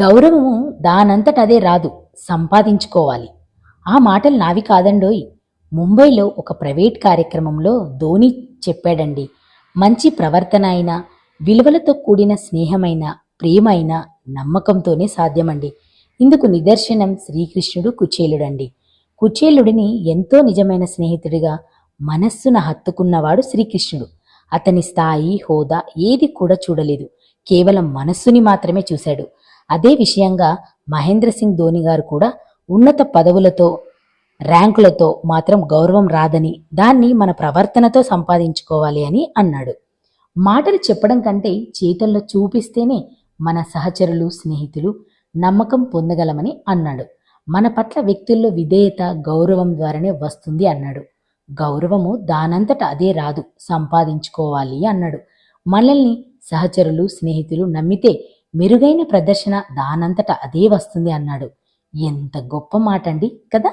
గౌరవము దానంతట అదే రాదు, సంపాదించుకోవాలి. ఆ మాటలు నావి కాదండోయ్. ముంబైలో ఒక ప్రైవేట్ కార్యక్రమంలో ధోని చెప్పాడండి. మంచి ప్రవర్తన అయినా, విలువలతో కూడిన స్నేహమైన, ప్రేమ అయినా నమ్మకంతోనే సాధ్యమండి. ఇందుకు నిదర్శనం శ్రీకృష్ణుడు కుచేలుడండి. కుచేలుడిని ఎంతో నిజమైన స్నేహితుడిగా మనస్సున హత్తుకున్నవాడు శ్రీకృష్ణుడు. అతని స్థాయి, హోదా ఏది కూడా చూడలేదు, కేవలం మనస్సుని మాత్రమే చూశాడు. అదే విషయంగా మహేంద్ర సింగ్ ధోని గారు కూడా ఉన్నత పదవులతో, ర్యాంకులతో మాత్రం గౌరవం రాదని, దాన్ని మన ప్రవర్తనతో సంపాదించుకోవాలి అని అన్నాడు. మాటలు చెప్పడం కంటే చేతల్లో చూపిస్తేనే మన సహచరులు, స్నేహితులు నమ్మకం పొందగలమని అన్నాడు. మన పట్ల వ్యక్తుల్లో విధేయత, గౌరవం ద్వారానే వస్తుంది అన్నాడు. గౌరవము దానంతట అదే రాదు, సంపాదించుకోవాలి అన్నాడు. మనల్ని సహచరులు, స్నేహితులు నమ్మితే మెరుగైన ప్రదర్శన దానంతట అదే వస్తుంది అన్నాడు. ఎంత గొప్ప మాట అండి కదా.